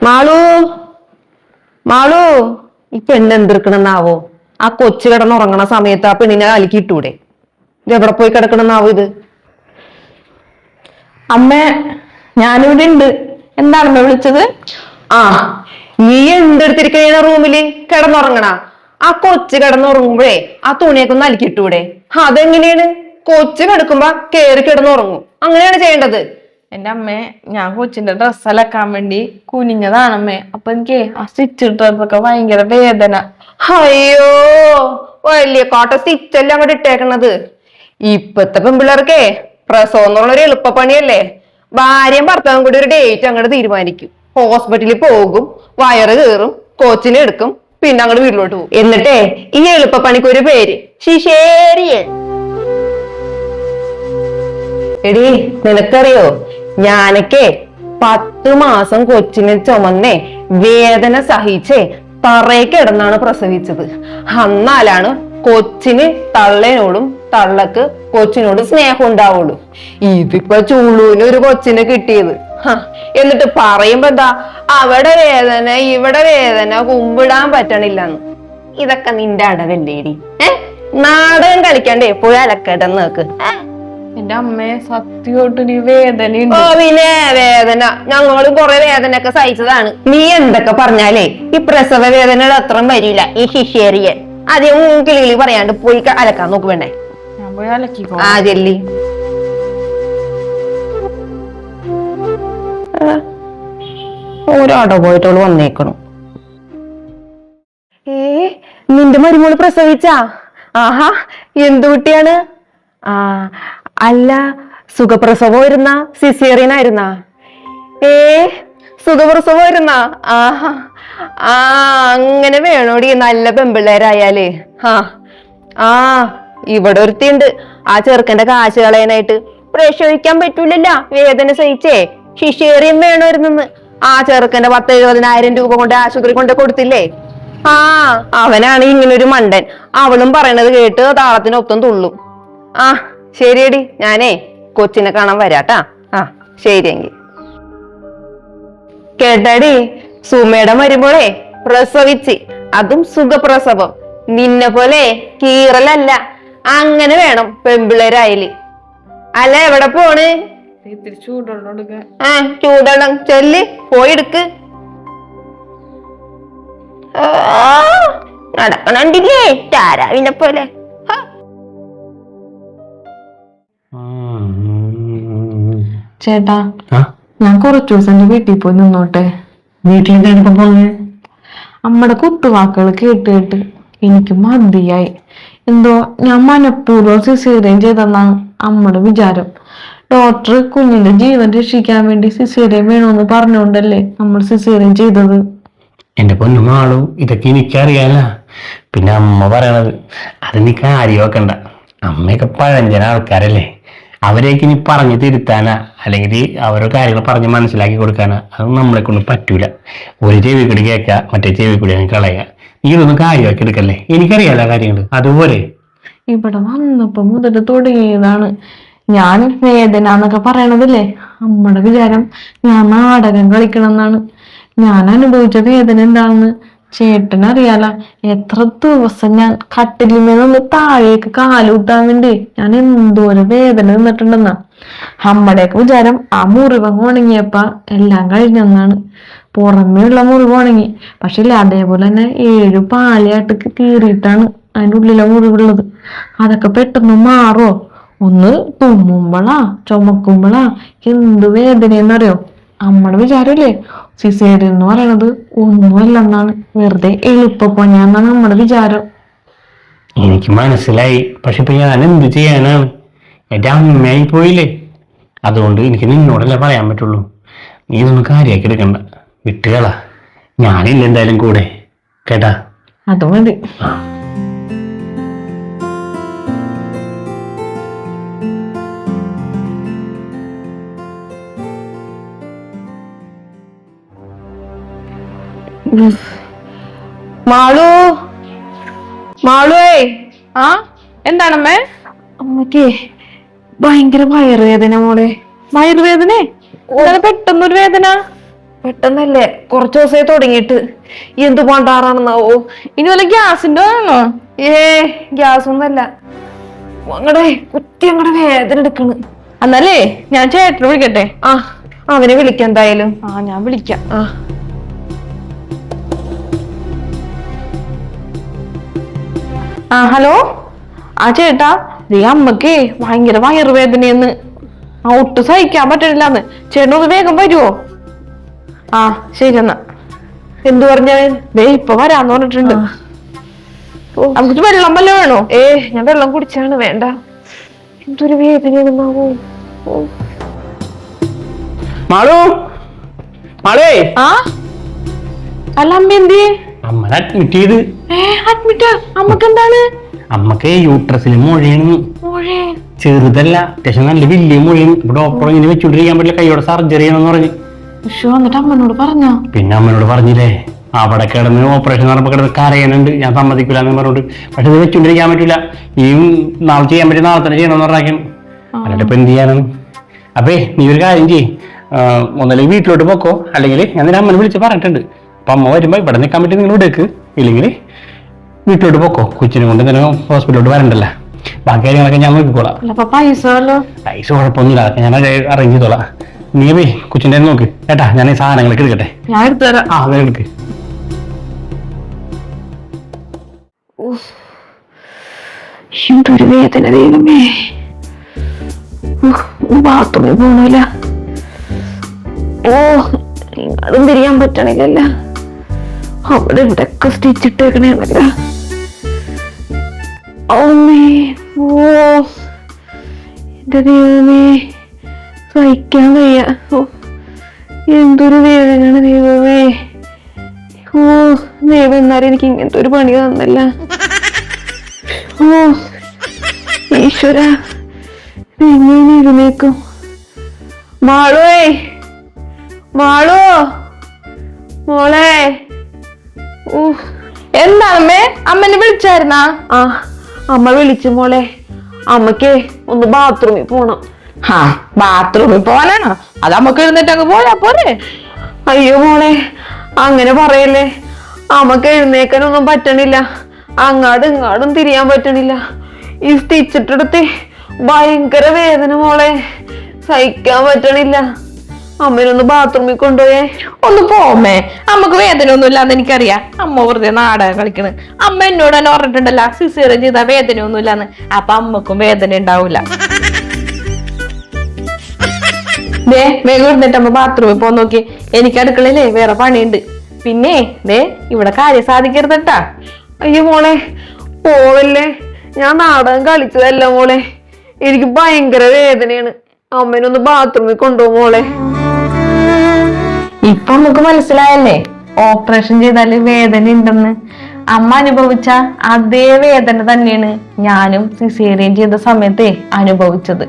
മാളു മാളു ഈ പെണ്ണ് എന്തെടുക്കണെന്നാവോ? ആ കൊച്ചു കിടന്നുറങ്ങണ സമയത്ത് ആ പെണ്ണിനെ അലക്കിയിട്ടൂടെ? ഇത് എവിടെ പോയി കിടക്കണെന്നാവോ ഇത്? അമ്മേ, ഞാനിവിടെ ഉണ്ട്. എന്താണമ്മ വിളിച്ചത്? ആ, നീ എന്തെടുത്തിരിക്കണ റൂമില് കിടന്നുറങ്ങണ? ആ കൊച്ചു കിടന്നുറങ്ങുമ്പോഴേ ആ തുണിയൊക്കെ ഒന്ന് അലക്കിയിട്ടൂടെ? അതെങ്ങനെയാണ്? കൊച്ചു കിടക്കുമ്പോ കേറി കിടന്നുറങ്ങും, അങ്ങനെയാണ് ചെയ്യേണ്ടത്. എന്റെ അമ്മേ, ഞാൻ കൊച്ചിന്റെ ഡ്രസ്സ് അലക്കാൻ വേണ്ടി കുനിഞ്ഞതാണമ്മേ. അപ്പൊ എനിക്ക് ആ സ്റ്റിച്ച് ഇട്ടതൊക്കെ ഭയങ്കര വേദന. അയ്യോ, വലിയ കോട്ട സ്റ്റിച്ചല്ലേ അങ്ങോട്ട് ഇട്ടേക്കണത്. ഇപ്പത്തെ പെൺപിള്ളേർക്കേ പ്രസവം എന്നുള്ളൊരു എളുപ്പപ്പണിയല്ലേ. ഭാര്യയും ഭർത്താവും കൂടി ഒരു ഡേറ്റ് അങ്ങോട്ട് തീരുമാനിക്കും, ഹോസ്പിറ്റലിൽ പോകും, വയറ് കീറും, കോച്ചിനെ എടുക്കും, പിന്നെ അങ്ങോട്ട് വീട്ടിലോട്ട് പോകും. എന്നിട്ടേ ഈ എളുപ്പപ്പണിക്ക് ഒരു പേര് ശിശേരിയൻ. എടി, നിനക്കറിയോ, ഞാനൊക്കെ 10 മാസം കൊച്ചിനെ ചുമന്നേ വേദന സഹിച്ചേ തറയെ കിടന്നാണ് പ്രസവിച്ചത്. എന്നാലാണ് കൊച്ചിന് തള്ളേനോടും തള്ളക്ക് കൊച്ചിനോട് സ്നേഹം ഉണ്ടാവുള്ളൂ. ഇതിപ്പോ ചുള്ളൂന് ഒരു കൊച്ചിനെ കിട്ടിയത്. എന്നിട്ട് പറയുമ്പോ എന്താ, അവിടെ വേദന ഇവിടെ വേദന, കുമ്പിടാൻ പറ്റണില്ലെന്ന്. ഇതൊക്കെ നിന്റെ അടവല്ലേടി? നാടകം കളിക്കാണ്ടേ പോയി അലക്കട്ടെന്ന് നോക്ക്. എന്റെ അമ്മേ, സത്യമായിട്ട് നീ വേദന. ഓ പിന്നെ വേദന, ഞങ്ങളും കുറെ വേദന ഒക്കെ സഹിച്ചതാണ്. നീ എന്തൊക്കെ പറഞ്ഞാലേ ഈ പ്രസവ വേദനയുടെ അത്രയും വരില്ല ഈ ശിശേറിയൻ. ആദ്യം കിളികിളി പറയാണ്ട് പോയി അലക്കാൻ നോക്ക് വേണ്ടേ? ഞാൻ പോയി അലക്കിക്കോ. ആ ജെല്ലി ഓരോ പോയിട്ടോള് വന്നേക്കണു. നിന്റെ മരുമോള് പ്രസവിച്ചാ? ആഹാ, എന്തു കുട്ടിയാണ്? ആ, അല്ല, സുഖപ്രസവമായിരുന്ന സിസേറിയൻ ആയിരുന്ന? സുഖപ്രസവമായിരുന്ന? ആഹാ, ആ അങ്ങനെ വേണോടി നല്ല പെമ്പിള്ളേരായാലേ. ആ ഇവിടെ ഒരുത്തിണ്ട്, ആ ചെറുക്കന്റെ കാശ് കളയാനായിട്ട്. പ്രസവിക്കാൻ പറ്റൂലല്ല, വേദന സഹിച്ചേ സിസേറിയൻ വേണമായിരുന്നെന്ന്. ആ ചെറുക്കന്റെ 10-70,000 രൂപ കൊണ്ട് ആശുപത്രി കൊണ്ട് കൊടുത്തില്ലേ? ആ, അവനാണ് ഇങ്ങനൊരു മണ്ടൻ. അവളും പറയണത് കേട്ട് താളത്തിനൊപ്പം തുള്ളും. ആ ശരിയടി, ഞാനേ കൊച്ചിനെ കാണാൻ വരാട്ടാ. ആ ശരിയെങ്കിൽ. കേട്ടാടി, സുമേടം വരുമ്പോഴേ പ്രസവിച്ച്, അതും സുഖപ്രസവം. നിന്നെ പോലെ കീറലല്ല, അങ്ങനെ വേണം പെമ്പിള്ളേരായാല്. അല്ല, എവിടെ പോണ്? ചൂടെണ്ണം ചെല്ല്, പോയിടുക്ക്. നടക്കണണ്ടില്ലേ താരാവിനെ പോലെ. ചേട്ടാ, ഞാൻ കുറച്ചു ദിവസം എന്റെ വീട്ടിൽ പോയി നിന്നോട്ടെ? വീട്ടിലെന്താണ് പോകുന്നത്? അമ്മയുടെ കുത്തുവാക്കുകൾ കേട്ട് കേട്ട് എനിക്ക് മതിയായി. എന്തോ ഞാൻ മനഃപൂർവ്വം സിസേറിയൻ ചെയ്തെന്നാണ് അമ്മയുടെ വിചാരം. ഡോക്ടർ കുഞ്ഞിന്റെ ജീവൻ രക്ഷിക്കാൻ വേണ്ടി സിസേറിയൻ വേണമെന്ന് പറഞ്ഞുകൊണ്ടല്ലേ നമ്മൾ സിസേറിയൻ ചെയ്തത്. എന്റെ പൊന്നുമാളും ഇതൊക്കെ എനിക്കറിയാല. പിന്നെ അമ്മ പറയണത് അത് നീ കാര്യം വെക്കണ്ട. അമ്മയൊക്കെ പഴഞ്ചന ആൾക്കാരല്ലേ, അവരെയൊക്കെ ഇനി പറഞ്ഞു തിരുത്താനാ അല്ലെങ്കിൽ ഓരോ കാര്യങ്ങൾ പറഞ്ഞ് മനസ്സിലാക്കി കൊടുക്കാനാ അതൊന്നും നമ്മളെ കൊണ്ട് പറ്റൂല. ഒരു ചെവി കൂടി കേൾക്കുക, മറ്റേ ചെവി കൂടി അങ്ങ് കളയുക. നീ ഇതൊന്നും കാര്യമാക്കി എടുക്കല്ലേ, എനിക്കറിയാലോ കാര്യങ്ങൾ. അതുപോലെ ഇവിടെ വന്നപ്പോ മുതൽ തുടങ്ങിയതാണ് ഞാൻ വേദന എന്നൊക്കെ പറയണതില്ലേ. അമ്മയുടെ വിചാരം ഞാൻ നാടകം കളിക്കണം എന്നാണ്. ഞാൻ അനുഭവിച്ച വേദന എന്താണെന്ന് ചേട്ടനറിയാല. എത്ര ദിവസം ഞാൻ കട്ടിലിന്മേന്ന് താഴേക്ക് കാലൂട്ടാൻ വേണ്ടി ഞാൻ എന്തോരം വേദന നിന്നിട്ടുണ്ടെന്നാ. അമ്മയുടെയൊക്കെ വിചാരം ആ മുറിവങ്ങ് ഉണങ്ങിയപ്പ എല്ലാം കഴിഞ്ഞെന്നാണ്. പുറമേയുള്ള മുറിവ് ഉണങ്ങി, പക്ഷെ ഇല്ല, അതേപോലെ തന്നെ 7 പാലയായിട്ട് കീറിയിട്ടാണ് അതിൻ്റെ ഉള്ളിലെ മുറിവുള്ളത്. അതൊക്കെ പെട്ടെന്ന് മാറോ? ഒന്ന് തുമ്മുമ്പോളാ ചുമക്കുമ്പോളാ എന്ത് വേദനയെന്നറിയോ? അമ്മയുടെ വിചാരമില്ലേ സിസേറിയൻ എന്ന് പറയണത് ഒന്നുമല്ലെന്നാണ്, വെറുതെ എളുപ്പപ്പണിയാന്നാണ് നമ്മുടെ വിചാരം. എനിക്ക് മനസ്സിലായി. പക്ഷെ ഇപ്പൊ ഞാൻ എന്ത് ചെയ്യാനാണ്? എന്റെ അമ്മയായി പോയില്ലേ. അതുകൊണ്ട് എനിക്ക് നിന്നോടല്ലേ പറയാൻ പറ്റുള്ളൂ. നീ ഇതൊന്നും കാര്യമാക്കി എടുക്കണ്ട, വിട്ടുകളാ. ഞാനില്ല എന്തായാലും കൂടെ, കേട്ടാ? അത് മതി. മാളു, മാളുവേ. ആ, എന്താണമ്മേ? അമ്മക്കേ ഭയങ്കര വയറുവേദന മോളെ. വയറുവേദന? പെട്ടെന്നൊരു വേദന? പെട്ടെന്നല്ലേ, കുറച്ച് ദിവസമായി തുടങ്ങിയിട്ട്. എന്ത് പണ്ടാറാണെന്നാവോ. ഇനി വല്ല ഗ്യാസിന്റെ ആണോ? ഗ്യാസ് ഒന്നല്ല, അങ്ങടെ കുത്തി അങ്ങടെ വേദന എടുക്കണ്. എന്നാലേ ഞാൻ ചേട്ടനെ വിളിക്കട്ടെ. അവനെ വിളിക്കാം എന്തായാലും. ഞാൻ വിളിക്കാം. ഹലോ. ചേട്ടാ, അമ്മക്ക് ഭയങ്കര വയറുവേദനയെന്ന്, ഒട്ടും സഹിക്കാൻ പറ്റണില്ലാന്ന്. ചേട്ടനൊന്ന് വേഗം വരുവോ? ശരി എന്നാ. എന്തു പറഞ്ഞവൻ? ഇപ്പൊ വരാന്ന് പറഞ്ഞിട്ടുണ്ട്. നമുക്ക് വെള്ളം വല്ല വേണോ? ഞാൻ വെള്ളം കുടിച്ചാണ്. വേണ്ട, എന്തൊരു വേദനയാണെന്നാവോ. അല്ല അമ്മ എന്തിയെ? അമ്മനെ അഡ്മിറ്റ് ചെയ്ത്. അഡ്മിറ്റാ? അമ്മക്ക് എന്താണ്? അമ്മക്ക് യൂട്രസിൽ മുഴയാണ്. ചെറുതല്ല, അത്യാവശ്യം നല്ല വലിയ മുഴയാണ്. ഡോക്ടർ ഇങ്ങനെ വെച്ചോണ്ടിരിക്കാൻ പറ്റില്ല, കൈയോടെ സർജറി ചെയ്യണമെന്ന് പറഞ്ഞു. എന്നിട്ട് അമ്മനോട് പറഞ്ഞോ? പിന്നെ അമ്മനോട് പറഞ്ഞില്ലേ, അവിടെ കിടന്ന് ഓപ്പറേഷൻ നടക്കുമ്പോൾ കിടന്ന് കരയാനുണ്ട്, ഞാൻ സമ്മതിക്കില്ല എന്ന് പറഞ്ഞോണ്ട്. പക്ഷെ ഇത് വെച്ചോണ്ടിരിക്കാൻ പറ്റില്ല, ഈ നാളെ ചെയ്യാൻ പറ്റിയ നാളെ തന്നെ ചെയ്യണമെന്ന് പറഞ്ഞാൽ. അല്ലാണ്ട് ഇപ്പൊ എന്ത് ചെയ്യാനാണ്? അപ്പേ നീ ഒരു കാര്യം ചെയ്യ്, ഒന്നല്ലെങ്കിൽ വീട്ടിലോട്ട് പോക്കോ, അല്ലെങ്കിൽ ഞാൻ നിന്നെ അമ്മനെ വിളിച്ച് പറഞ്ഞിട്ടുണ്ട്. അപ്പൊ അമ്മ വരുമ്പോ ഇവിടെ നിൽക്കാൻ പറ്റി നിങ്ങൾ ഇവിടേക്ക്, ഇല്ലെങ്കിൽ വീട്ടിലോട്ട് പോക്കോ. കൊച്ചിനെ കൊണ്ട് തന്നെ ഹോസ്പിറ്റലിലോട്ട് വരണ്ടല്ലോ. ബാക്കി കാര്യങ്ങളൊക്കെ ഞാൻ നോക്കിക്കോളാം. പൈസ കുഴപ്പമൊന്നുമില്ല, അതൊക്കെ ഞാൻ അറേഞ്ച് ചെയ്തോളാം. നീ പോയി കൊച്ചിൻ്റെ നോക്ക് കേട്ടാ. ഞാൻ ഈ സാധനങ്ങളൊക്കെ എടുക്കട്ടെ. ഞാൻ എടുത്തുതരാം. അതെ എടുക്ക്. എന്തൊരു വേദന ദൈവമേ. ബാത്റൂമിൽ പോണില്ല. അതും തിരിയാൻ പറ്റണില്ലല്ല. അവിടെ ഇവിടെയൊക്കെ സ്റ്റിച്ച് ഇട്ടേക്കണേണല്ല. എന്റെ ദൈവമേ, സഹിക്കാൻ വയ്യ. എന്തൊരു വേദനയാണ് ദൈവമേ. ദൈവം എന്നാലും എനിക്ക് ഇങ്ങനത്തെ ഒരു പണി തന്നല്ല. ഈശ്വര, എങ്ങനെ ഇരുന്നേക്കും. മാളുവേ, മാളു മോളെ. എന്താണമ്മേ? അമ്മനെ വിളിച്ചായിരുന്നാ? അമ്മ വിളിച്ചു മോളെ. അമ്മക്ക് ഒന്ന് ബാത്റൂമിൽ പോണം. ബാത്റൂമിൽ പോവാനാണോ? അത് അമ്മക്ക് എഴുന്നേറ്റ് അങ്ങ് പോയാ പോരെ? അയ്യോ മോളെ, അങ്ങനെ പറയല്ലേ. അമ്മക്ക് എഴുന്നേക്കാനൊന്നും പറ്റണില്ല, അങ്ങാടും ഇങ്ങാടും തിരിയാൻ പറ്റണില്ല. ഈ സ്റ്റിച്ചിട്ടെടുത്ത് ഭയങ്കര വേദന മോളെ, സഹിക്കാൻ പറ്റണില്ല. അമ്മേനൊന്ന് ബാത്റൂമിൽ കൊണ്ടുപോയേ. ഒന്ന് പോമേ, അമ്മക്ക് വേദന ഒന്നും ഇല്ലാന്ന് എനിക്കറിയാം. അമ്മ വെറുതെ നാടകം കളിക്കണ്. അമ്മ എന്നോട് തന്നെ പറഞ്ഞിട്ടുണ്ടല്ലോ, സിസേറിയൻ ചെയ്താൽ വേദന ഒന്നും ഇല്ലാന്ന്. അപ്പൊ അമ്മക്കും വേദന ഉണ്ടാവൂല. വേഗം ഇരുന്നിട്ട് അമ്മ ബാത്റൂമിൽ പോ നോക്കി. എനിക്ക് അടുക്കളയിലേ വേറെ പണിയുണ്ട്. പിന്നെ ഇവിടെ കാര്യം സാധിക്കരുതട്ടാ. അയ്യോ മോളെ പോവല്ലേ, ഞാൻ നാടകം കളിച്ചതല്ല മോളെ. എനിക്ക് ഭയങ്കര വേദനയാണ്. അമ്മേനൊന്ന് ബാത്റൂമിൽ കൊണ്ടുപോ മോളെ. ഇപ്പൊ നമുക്ക് മനസ്സിലായല്ലേ ഓപ്പറേഷൻ ചെയ്താല് വേദന ഉണ്ടെന്ന്. അമ്മ അനുഭവിച്ച അതേ വേദന തന്നെയാണ് ഞാനും സിസേറിയൻ ചെയ്ത സമയത്തെ അനുഭവിച്ചത്.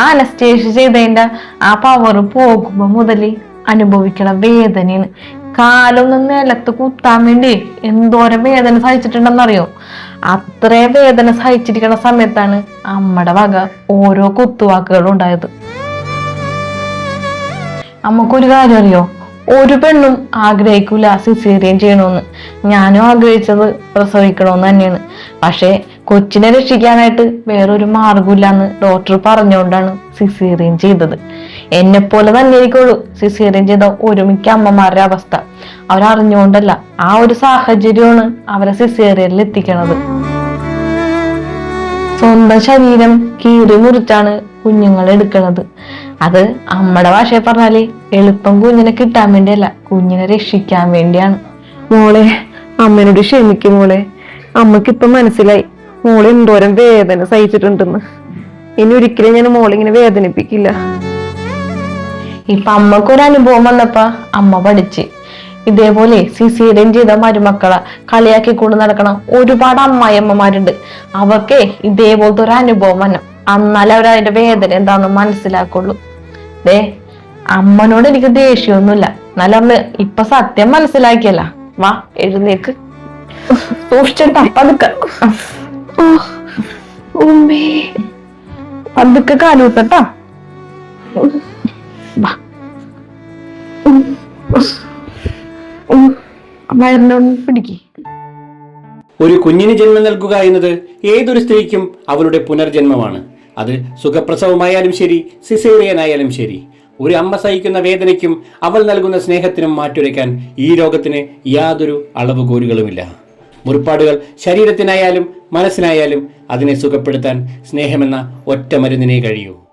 ആ അനസ്തേഷ്യ ചെയ്തതിന്റെ ആ പവർ പോകുമ്പോ മുതല് അനുഭവിക്കണ വേദനയാണ്. കാലൊന്ന് നിലത്ത് കുത്താൻ വേണ്ടി എന്തോരം വേദന സഹിച്ചിട്ടുണ്ടെന്നറിയോ? അത്രയും വേദന സഹിച്ചിരിക്കണ സമയത്താണ് അമ്മയുടെ വക ഓരോ കുത്തുവാക്കുകളും ഉണ്ടായത്. അമ്മക്കൊരു കാര്യം അറിയോ? ഒരു പെണ്ണും ആഗ്രഹിക്കൂല സിസേറിയൻ ചെയ്യണമെന്ന്. ഞാനും ആഗ്രഹിച്ചത് പ്രസവിക്കണമെന്ന് തന്നെയാണ്. പക്ഷെ കൊച്ചിനെ രക്ഷിക്കാനായിട്ട് വേറൊരു മാർഗമില്ലാന്ന് ഡോക്ടർ പറഞ്ഞുകൊണ്ടാണ് സിസേറിയൻ ചെയ്തത്. എന്നെ പോലെ തന്നെ ആയിരിക്കുള്ളൂ സിസേറിയൻ ചെയ്ത ഒരുമിക്ക അമ്മമാരുടെ അവസ്ഥ. അവരറിഞ്ഞുകൊണ്ടല്ല, ആ ഒരു സാഹചര്യമാണ് അവരെ സിസേറിയനിൽ എത്തിക്കണത്. സ്വന്തം ശരീരം കീറി മുറിച്ചാണ് കുഞ്ഞുങ്ങളെ എടുക്കണത്. അത് അമ്മയുടെ ഭാഷയെ പറഞ്ഞാല് എളുപ്പം കുഞ്ഞിനെ കിട്ടാൻ വേണ്ടിയല്ല, കുഞ്ഞിനെ രക്ഷിക്കാൻ വേണ്ടിയാണ്. മോളെ അമ്മേനോട് ക്ഷമിക്കും മോളെ. അമ്മക്കിപ്പൊ മനസ്സിലായി മോളെ എന്തോരം വേദന സഹിച്ചിട്ടുണ്ടെന്ന്. ഇനി ഒരിക്കലും ഞാൻ മോളെ ഇങ്ങനെ വേദനിപ്പിക്കില്ല. ഇപ്പൊ അമ്മക്കൊരു അനുഭവം വന്നപ്പോ അമ്മ പഠിച്ച്. ഇതേപോലെ സിസേറിയൻ ചെയ്ത മരുമക്കളെ കളിയാക്കിക്കൊണ്ട് നടക്കണ ഒരുപാട് അമ്മായിയമ്മമാരുണ്ട്. അവർക്ക് ഇതേപോലത്തെ ഒരു അനുഭവം വന്നു, എന്നാലേ അവരതിന്റെ വേദന എന്താണെന്ന് മനസ്സിലാക്കുള്ളൂ. അമ്മനോട് എനിക്ക് ദേഷ്യമൊന്നുമില്ല, എന്നാലും അമ്മ ഇപ്പൊ സത്യം മനസ്സിലാക്കിയല്ല. വാ എഴുന്നേക്ക്, സൂക്ഷിച്ചിട്ട് പതുക്കെ പതുക്കെ കാലൂത്തട്ടാ. വാ വയറിന്റെ പിടിക്ക്. ഒരു കുഞ്ഞിന് ജന്മം നൽകുക എന്നത് ഏതൊരു സ്ത്രീക്കും അവളുടെ പുനർജന്മമാണ്. അത് സുഖപ്രസവമായാലും ശരി, സിസേറിയനായാലും ശരി. ഒരു അമ്മ സഹിക്കുന്ന വേദനയ്ക്കും അവൾ നൽകുന്ന സ്നേഹത്തിനും മാറ്റുരയ്ക്കാൻ ഈ രോഗത്തിന് യാതൊരു അളവുകോലുകളുമില്ല. മുറിപ്പാടുകൾ ശരീരത്തിനായാലും മനസ്സിനായാലും അതിനെ സുഖപ്പെടുത്താൻ സ്നേഹമെന്ന ഒറ്റ മരുന്നിനെ കഴിയൂ.